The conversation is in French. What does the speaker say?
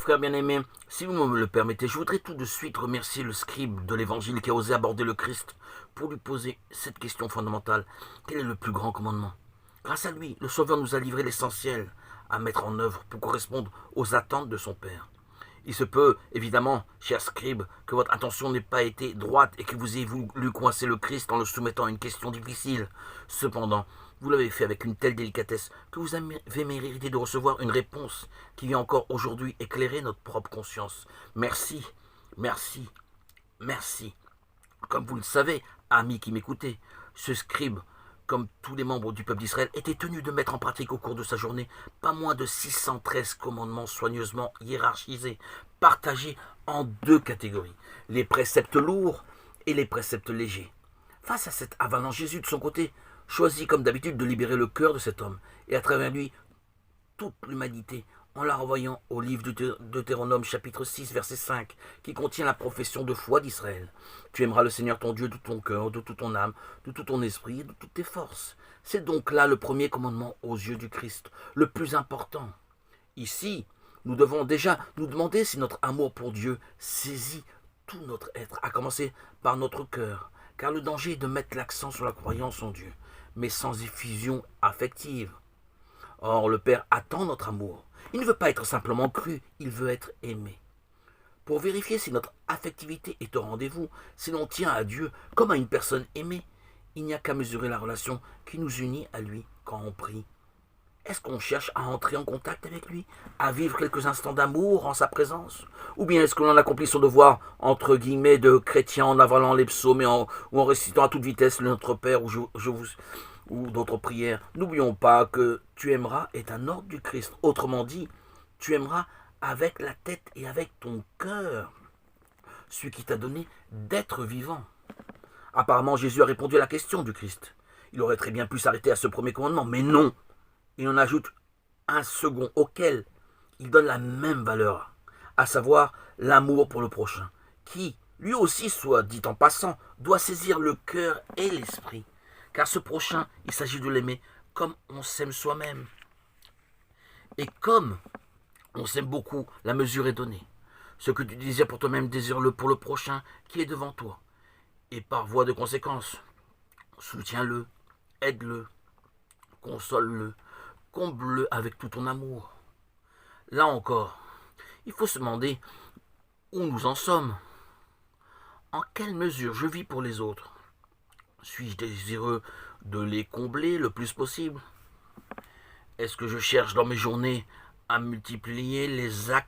Frère bien-aimé, si vous me le permettez, je voudrais tout de suite remercier le scribe de l'évangile qui a osé aborder le Christ pour lui poser cette question fondamentale. Quel est le plus grand commandement? Grâce à lui, le Sauveur nous a livré l'essentiel à mettre en œuvre pour correspondre aux attentes de son Père. Il se peut, évidemment, cher scribe, que votre intention n'ait pas été droite et que vous ayez voulu coincer le Christ en le soumettant à une question difficile. Cependant, vous l'avez fait avec une telle délicatesse que vous avez mérité de recevoir une réponse qui vient encore aujourd'hui éclairer notre propre conscience. Merci, merci, merci. Comme vous le savez, amis qui m'écoutez, ce scribe, comme tous les membres du peuple d'Israël, était tenu de mettre en pratique au cours de sa journée pas moins de 613 commandements soigneusement hiérarchisés, partagés en deux catégories, les préceptes lourds et les préceptes légers. Face à cette avalanche, Jésus, de son côté, choisit comme d'habitude de libérer le cœur de cet homme, et à travers lui, toute l'humanité, en la renvoyant au livre de Deutéronome chapitre 6 verset 5 qui contient la profession de foi d'Israël. Tu aimeras le Seigneur ton Dieu de tout ton cœur, de toute ton âme, de tout ton esprit et de toutes tes forces. C'est donc là le premier commandement aux yeux du Christ, le plus important. Ici, nous devons déjà nous demander si notre amour pour Dieu saisit tout notre être, à commencer par notre cœur, car le danger est de mettre l'accent sur la croyance en Dieu, mais sans effusion affective. Or, le Père attend notre amour. Il ne veut pas être simplement cru, il veut être aimé. Pour vérifier si notre affectivité est au rendez-vous, si l'on tient à Dieu comme à une personne aimée, il n'y a qu'à mesurer la relation qui nous unit à lui quand on prie. Est-ce qu'on cherche à entrer en contact avec lui, à vivre quelques instants d'amour en sa présence? Ou bien est-ce que l'on accomplit son devoir, entre guillemets, de chrétien en avalant les psaumes ou en récitant à toute vitesse le Notre Père ou d'autres prières? N'oublions pas que tu aimeras est un ordre du Christ. Autrement dit, tu aimeras avec la tête et avec ton cœur, celui qui t'a donné d'être vivant. Apparemment, Jésus a répondu à la question du Christ. Il aurait très bien pu s'arrêter à ce premier commandement, mais non. Il en ajoute un second auquel il donne la même valeur, à savoir l'amour pour le prochain, qui, lui aussi, soit dit en passant, doit saisir le cœur et l'esprit. Car ce prochain, il s'agit de l'aimer comme on s'aime soi-même. Et comme on s'aime beaucoup, la mesure est donnée. Ce que tu désires pour toi-même, désire-le pour le prochain qui est devant toi. Et par voie de conséquence, soutiens-le, aide-le, console-le, comble-le avec tout ton amour. Là encore, il faut se demander où nous en sommes. En quelle mesure je vis pour les autres? Suis-je désireux de les combler le plus possible? Est-ce que je cherche dans mes journées à multiplier les actes